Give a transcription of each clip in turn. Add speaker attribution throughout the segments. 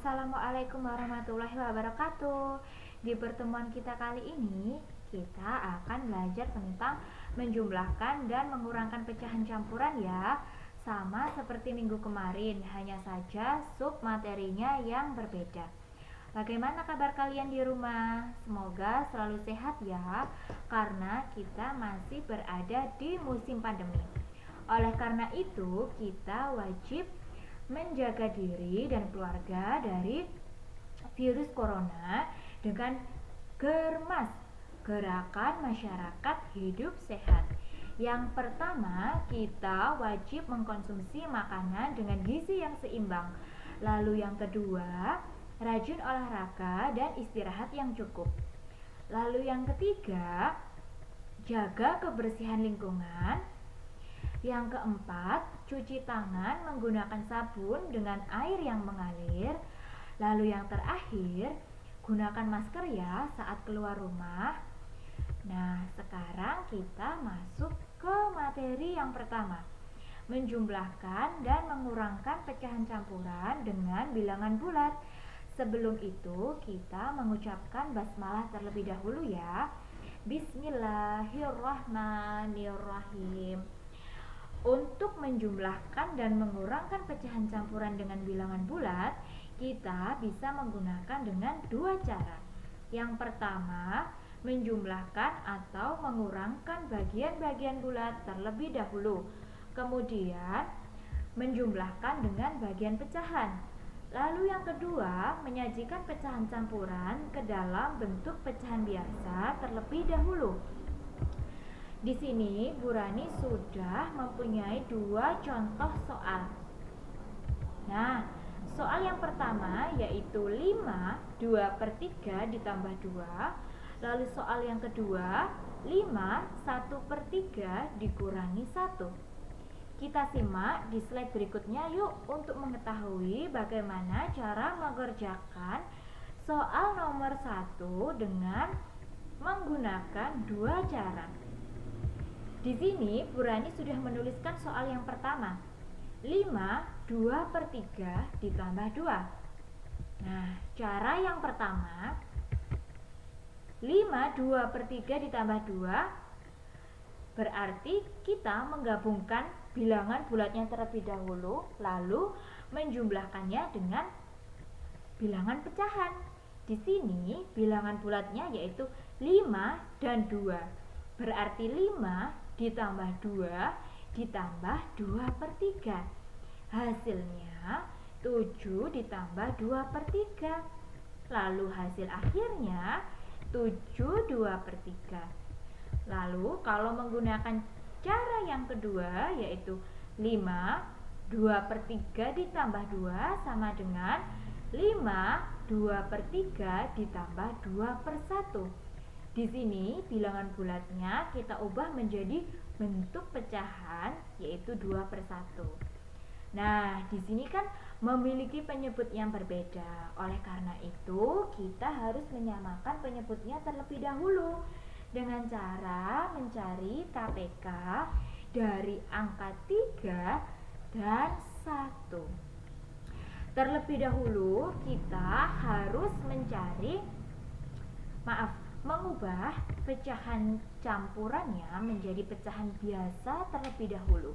Speaker 1: Assalamualaikum warahmatullahi wabarakatuh. Di pertemuan kita kali ini, kita akan belajar tentang menjumlahkan dan mengurangkan pecahan campuran ya. Sama seperti minggu kemarin, hanya saja sub materinya yang berbeda. Bagaimana kabar kalian di rumah? Semoga selalu sehat ya, karena kita masih berada di musim pandemi. Oleh karena itu, kita wajib menjaga diri dan keluarga dari virus corona dengan GERMAS, Gerakan Masyarakat Hidup Sehat. Yang pertama, kita wajib mengkonsumsi makanan dengan gizi yang seimbang. Lalu yang kedua, rajin olahraga dan istirahat yang cukup. Lalu yang ketiga, jaga kebersihan lingkungan. Yang keempat, cuci tangan menggunakan sabun dengan air yang mengalir. Lalu yang terakhir, gunakan masker ya saat keluar rumah. Nah, sekarang kita masuk ke materi yang pertama, menjumlahkan dan mengurangkan pecahan campuran dengan bilangan bulat. Sebelum itu, kita mengucapkan basmalah terlebih dahulu ya. Bismillahirrahmanirrahim. Untuk menjumlahkan dan mengurangkan pecahan campuran dengan bilangan bulat, kita bisa menggunakan dengan dua cara. Yang pertama, menjumlahkan atau mengurangkan bagian-bagian bulat terlebih dahulu. Kemudian, menjumlahkan dengan bagian pecahan. Lalu yang kedua, menyajikan pecahan campuran ke dalam bentuk pecahan biasa terlebih dahulu. Di sini Bu Rani sudah mempunyai dua contoh soal. Nah, soal yang pertama yaitu 5 2/3 ditambah 2. Lalu soal yang kedua 5 1/3 dikurangi 1. Kita simak di slide berikutnya yuk untuk mengetahui bagaimana cara mengerjakan soal nomor 1 dengan menggunakan dua cara. Di sini Bu Rani sudah menuliskan soal yang pertama, 5 2/3 ditambah 2. Nah, cara yang pertama, 5 2/3 ditambah 2 berarti kita menggabungkan bilangan bulatnya terlebih dahulu, lalu menjumlahkannya dengan bilangan pecahan. Di sini bilangan bulatnya yaitu 5 dan 2. Berarti 5 ditambah 2 ditambah 2/3. Hasilnya 7 ditambah 2/3. Lalu hasil akhirnya 7 2/3. Lalu kalau menggunakan cara yang kedua yaitu 5 2/3 ditambah 2 sama dengan 5 2/3 ditambah 2/1. Di sini bilangan bulatnya kita ubah menjadi bentuk pecahan yaitu 2/1. Nah, di sini kan memiliki penyebut yang berbeda. Oleh karena itu, kita harus menyamakan penyebutnya terlebih dahulu dengan cara mencari KPK dari angka 3 dan 1. Terlebih dahulu kita harus mengubah pecahan campurannya menjadi pecahan biasa terlebih dahulu.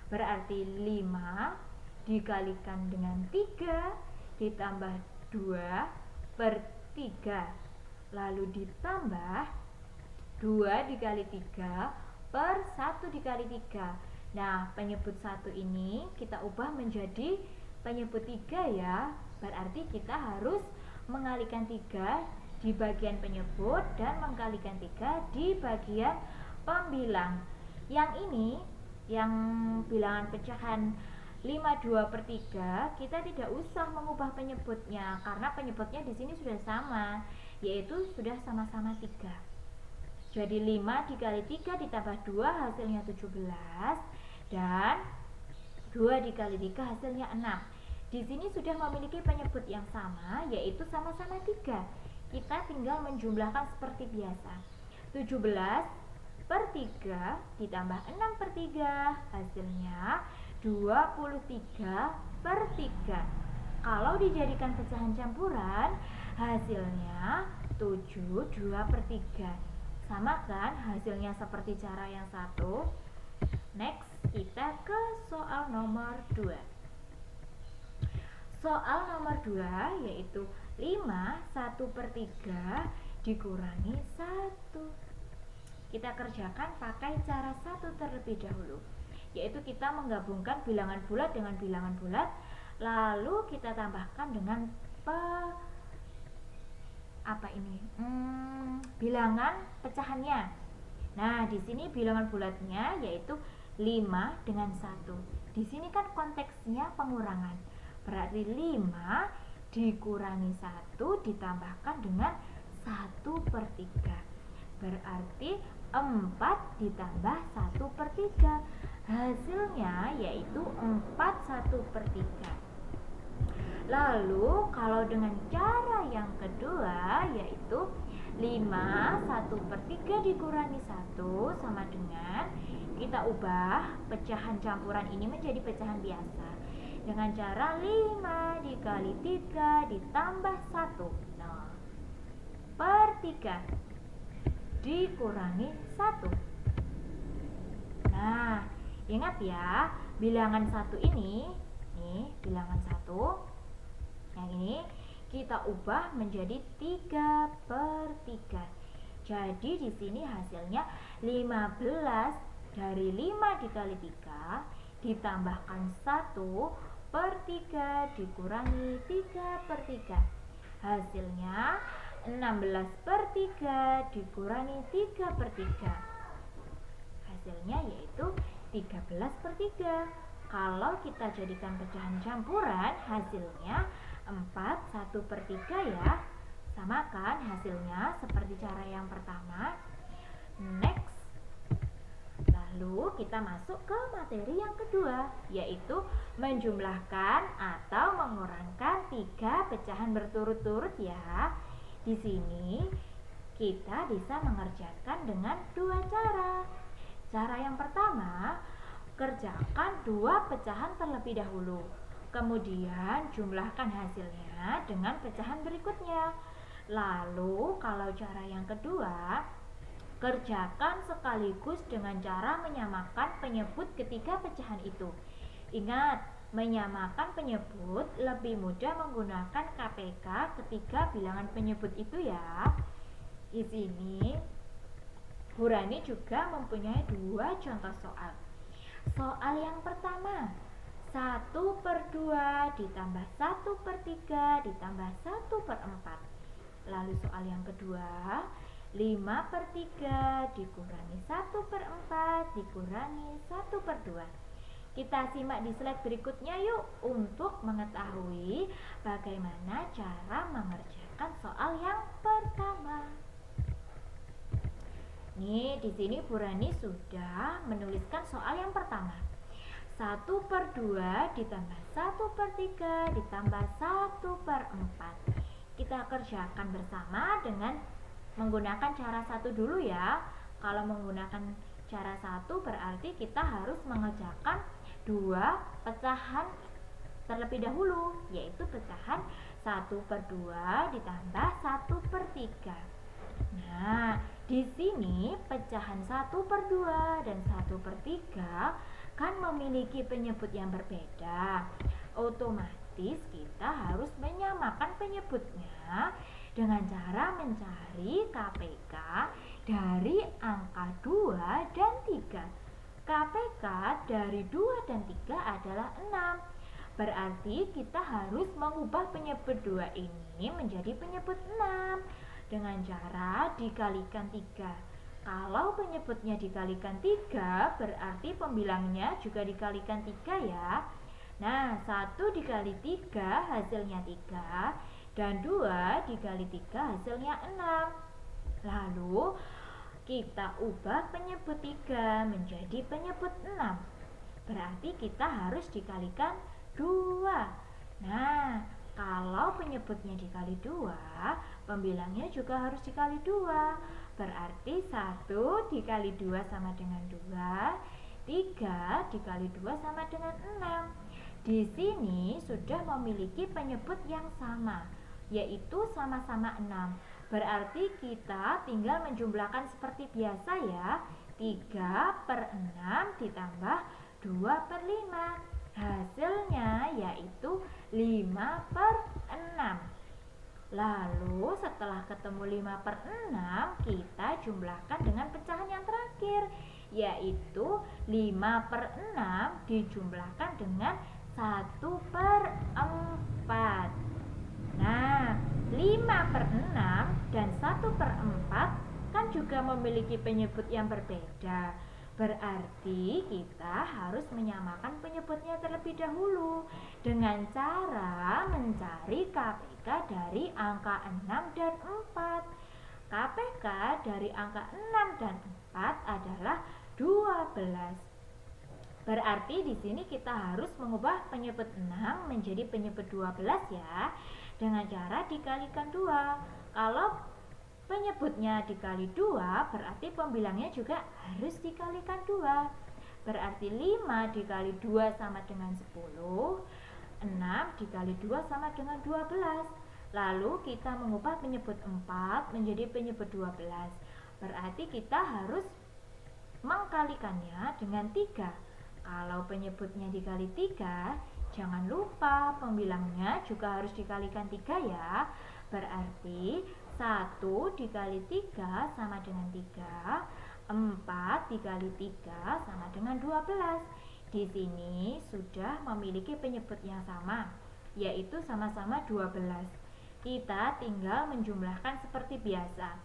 Speaker 1: Berarti 5 dikalikan dengan 3 ditambah 2/3. Lalu ditambah 2 dikali 3 per 1 dikali 3. Nah, penyebut 1 ini kita ubah menjadi penyebut 3 ya. Berarti kita harus mengalihkan 3 di bagian penyebut dan mengkalikan 3 di bagian pembilang. Yang ini, yang bilangan pecahan 5 2/3, kita tidak usah mengubah penyebutnya karena penyebutnya di sini sudah sama, yaitu sudah sama-sama 3. Jadi 5 dikali 3 ditambah 2 hasilnya 17 dan 2 dikali 3 hasilnya 6. Di sini sudah memiliki penyebut yang sama, yaitu sama-sama 3. Kita tinggal menjumlahkan seperti biasa. 17/3 ditambah 6/3 hasilnya 23/3. Kalau dijadikan pecahan campuran, hasilnya 7 2/3. Sama kan hasilnya seperti cara yang satu? Next, kita ke soal nomor 2. Soal nomor 2 yaitu 5 1/3 dikurangi 1. Kita kerjakan pakai cara satu terlebih dahulu, yaitu kita menggabungkan bilangan bulat dengan bilangan bulat, lalu kita tambahkan dengan bilangan pecahannya. Nah, di sini bilangan bulatnya yaitu 5 dengan 1. Di sini kan konteksnya pengurangan. Berarti 5 dikurangi 1 ditambahkan dengan 1/3. Berarti 4 ditambah 1/3. Hasilnya yaitu 4 1/3. Lalu kalau dengan cara yang kedua yaitu 5 1/3 dikurangi 1 sama dengan, kita ubah pecahan campuran ini menjadi pecahan biasa dengan cara 5 dikali 3 ditambah 1 per 3 dikurangi 1. Nah, ingat ya, bilangan 1 ini, nih bilangan 1, yang ini kita ubah menjadi 3/3. Jadi di sini hasilnya 15 dari 5 dikali 3 ditambahkan 1/3 dikurangi 3/3. Hasilnya 16/3 dikurangi 3/3. Hasilnya yaitu 13/3. Kalau kita jadikan pecahan campuran, hasilnya 4 1/3 ya. Sama kan hasilnya seperti cara yang pertama. Next. Lalu kita masuk ke materi yang kedua, yaitu menjumlahkan atau mengurangkan 3 pecahan berturut-turut ya. Di sini kita bisa mengerjakan dengan 2 cara. Cara yang pertama, kerjakan 2 pecahan terlebih dahulu. Kemudian jumlahkan hasilnya dengan pecahan berikutnya. Lalu kalau cara yang kedua, kerjakan sekaligus dengan cara menyamakan penyebut ketiga pecahan itu. Ingat, menyamakan penyebut lebih mudah menggunakan KPK ketiga bilangan penyebut itu ya. Di sini Burani juga mempunyai 2 contoh soal. Soal yang pertama, 1/2 ditambah 1/3 ditambah 1/4. Lalu soal yang kedua, 5/3 dikurangi 1/4 dikurangi 1/2. Kita simak di slide berikutnya yuk untuk mengetahui bagaimana cara mengerjakan soal yang pertama. Nih, di sini Burani sudah menuliskan soal yang pertama. 1/2 ditambah 1/3 ditambah 1/4. Kita kerjakan bersama dengan menggunakan cara satu dulu ya. Kalau menggunakan cara satu berarti kita harus mengerjakan 2 pecahan terlebih dahulu, yaitu pecahan 1/2 ditambah 1/3. Nah, di sini pecahan 1/2 dan 1/3 kan memiliki penyebut yang berbeda. Otomatis kita harus menyamakan penyebutnya dengan cara mencari KPK dari angka 2 dan 3. KPK dari 2 dan 3 adalah 6. Berarti kita harus mengubah penyebut 2 ini menjadi penyebut 6 dengan cara dikalikan 3. Kalau penyebutnya dikalikan 3 berarti pembilangnya juga dikalikan 3 ya. Nah, 1 dikali 3 hasilnya 3 dan 2 dikali 3 hasilnya 6. Lalu kita ubah penyebut 3 menjadi penyebut 6. Berarti kita harus dikalikan 2. Nah, kalau penyebutnya dikali 2, pembilangnya juga harus dikali 2. Berarti 1 dikali 2 sama dengan 2, 3 dikali 2 sama dengan 6. Di sini sudah memiliki penyebut yang sama, yaitu sama-sama 6. Berarti kita tinggal menjumlahkan seperti biasa ya. 3/6 ditambah 2/5. Hasilnya yaitu 5/6. Lalu setelah ketemu 5/6, kita jumlahkan dengan pecahan yang terakhir, yaitu 5/6 dijumlahkan dengan 1/4. Nah, 5/6 dan 1/4 kan juga memiliki penyebut yang berbeda. Berarti kita harus menyamakan penyebutnya terlebih dahulu dengan cara mencari KPK dari angka 6 dan 4. KPK dari angka 6 dan 4 adalah 12. Berarti di sini kita harus mengubah penyebut 6 menjadi penyebut 12 ya, dengan cara dikalikan 2. Kalau penyebutnya dikali 2, berarti pembilangnya juga harus dikalikan 2. Berarti 5 dikali 2 sama dengan 10, 6 dikali 2 sama dengan 12. Lalu kita mengubah penyebut 4 menjadi penyebut 12. Berarti kita harus mengkalikannya dengan 3. Kalau penyebutnya dikali 3, jangan lupa pembilangnya juga harus dikalikan 3 ya. Berarti 1 dikali 3 sama dengan 3, 4 dikali 3 sama dengan 12. Di sini sudah memiliki penyebut yang sama, yaitu sama-sama 12. Kita tinggal menjumlahkan seperti biasa.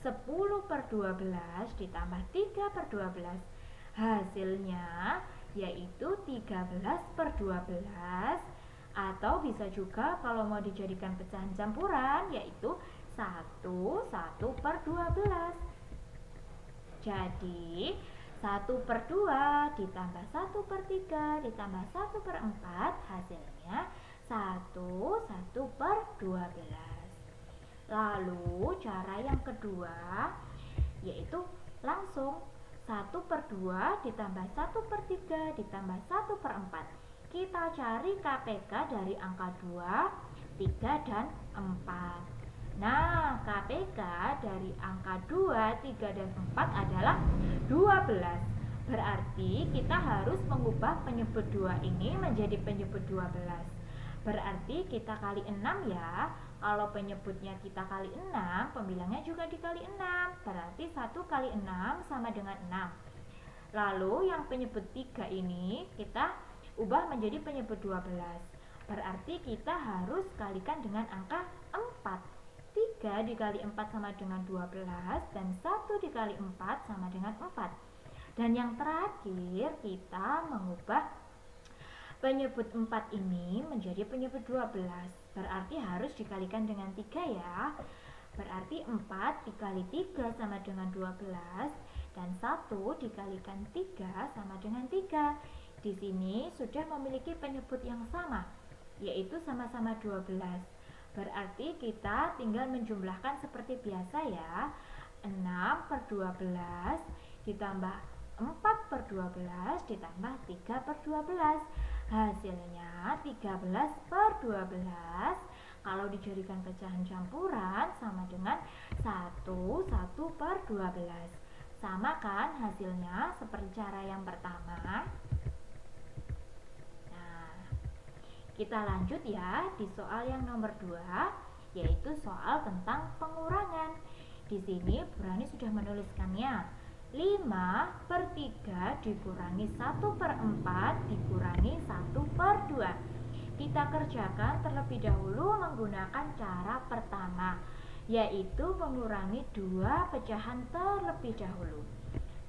Speaker 1: 10/12 ditambah 3/12. Hasilnya yaitu 13/12, atau bisa juga kalau mau dijadikan pecahan campuran yaitu 1/12. Jadi 1/2 ditambah 1/3 ditambah 1/4 hasilnya 1/12. Lalu cara yang kedua yaitu langsung 1/2 ditambah 1/3 ditambah 1/4. Kita cari KPK dari angka 2, 3, dan 4. Nah, KPK dari angka 2, 3, dan 4 adalah 12. Berarti kita harus mengubah penyebut 2 ini menjadi penyebut 12. Berarti kita kali 6 ya. Kalau penyebutnya kita kali 6, pembilangnya juga dikali 6. Berarti 1 kali 6 sama dengan 6. Lalu yang penyebut 3 ini kita ubah menjadi penyebut 12. Berarti kita harus kalikan dengan angka 4. 3 dikali 4 sama dengan 12, dan 1 dikali 4 sama dengan 4. Dan yang terakhir kita mengubah penyebut 4 ini menjadi penyebut 12. Berarti harus dikalikan dengan 3 ya. Berarti 4 dikali 3 sama dengan 12, dan 1 dikalikan 3 sama dengan 3. Di sini sudah memiliki penyebut yang sama, yaitu sama-sama 12. Berarti kita tinggal menjumlahkan seperti biasa ya. 6/12 ditambah 4/12 ditambah 3/12. Hasilnya 13/12. Kalau dijadikan pecahan campuran sama dengan 1/12. Sama kan hasilnya seperti cara yang pertama. Nah, kita lanjut ya di soal yang nomor 2, yaitu soal tentang pengurangan. Di sini Bu Rani sudah menuliskannya. 5/3 dikurangi 1/4 dikurangi 1/2. Kita kerjakan terlebih dahulu menggunakan cara pertama, yaitu mengurangi 2 pecahan terlebih dahulu.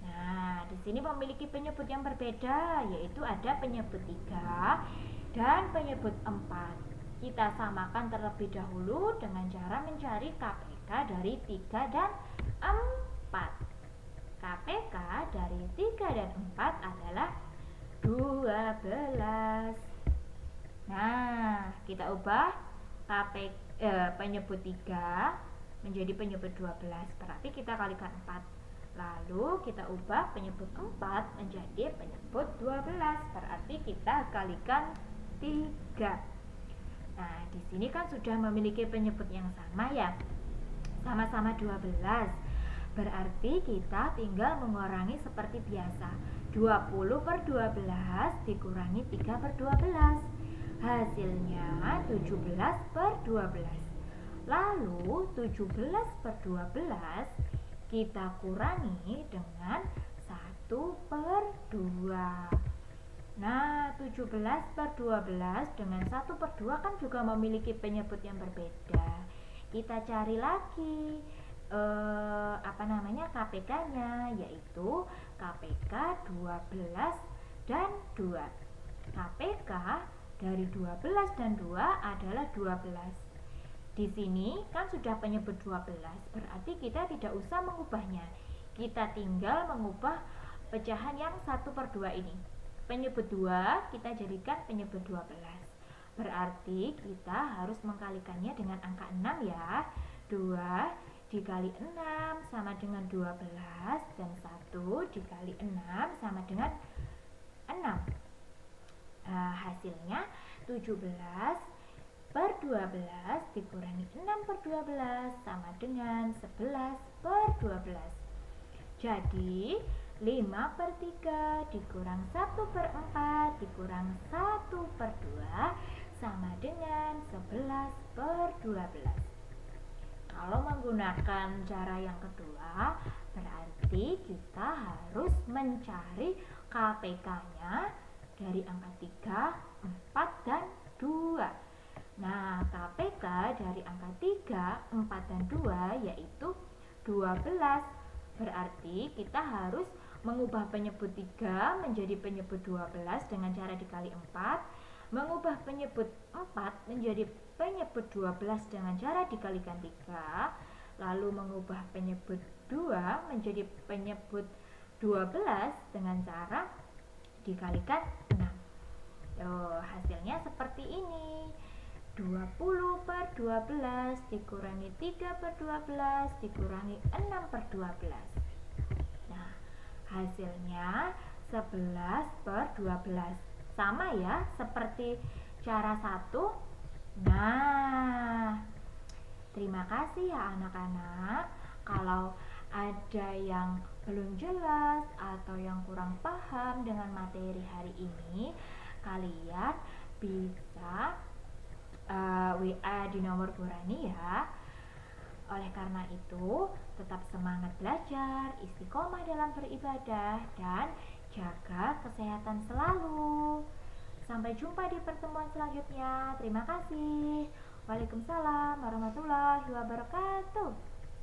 Speaker 1: Nah, di sini memiliki penyebut yang berbeda, yaitu ada penyebut 3 dan penyebut 4. Kita samakan terlebih dahulu dengan cara mencari KPK dari 3 dan 4. KPK dari 3 dan 4 adalah 12. Nah, kita ubah penyebut 3 menjadi penyebut 12. Berarti kita kalikan 4. Lalu kita ubah penyebut 4 menjadi penyebut 12. Berarti kita kalikan 3. Nah, di sini kan sudah memiliki penyebut yang sama ya. Sama-sama 12. Berarti kita tinggal mengurangi seperti biasa. 20/12 dikurangi 3/12. Hasilnya 17/12. Lalu 17/12 kita kurangi dengan 1/2. Nah, 17/12 dengan 1/2 kan juga memiliki penyebut yang berbeda. Kita cari lagi KPK-nya, yaitu KPK 12 dan 2. KPK dari 12 dan 2 /adalah 12. Di sini kan sudah penyebut 12, berarti kita tidak usah mengubahnya. Kita tinggal mengubah pecahan yang 1/2 ini. Penyebut 2 kita jadikan penyebut 12. Berarti kita harus mengkalikannya dengan angka 6 ya. 2 dikali 6 sama dengan 12, dan 1 dikali 6 sama dengan 6. Hasilnya 17/12 dikurangi 6/12 sama dengan 11/12. Jadi 5/3 dikurang 1/4 dikurang 1/2 sama dengan 11/12. Kalau menggunakan cara yang kedua, berarti kita harus mencari KPK-nya dari angka 3, 4, dan 2. Nah, KPK dari angka 3, 4, dan 2 yaitu 12. Berarti kita harus mengubah penyebut 3 menjadi penyebut 12 dengan cara dikali 4, mengubah penyebut 4 menjadi penyebut 12 dengan cara dikalikan 3, lalu mengubah penyebut 2 menjadi penyebut 12 dengan cara dikalikan 6. Hasilnya seperti ini. 20/12 dikurangi 3/12 dikurangi 6/12. Nah, hasilnya 11/12. Sama ya seperti cara 1. Nah, terima kasih ya anak-anak. Kalau ada yang belum jelas atau yang kurang paham dengan materi hari ini, kalian bisa WA di nomor Qurani ya. Oleh karena itu, tetap semangat belajar, istiqomah dalam beribadah, dan jaga kesehatan selalu. Sampai jumpa di pertemuan selanjutnya. Terima kasih. Waalaikumsalam warahmatullahi wabarakatuh.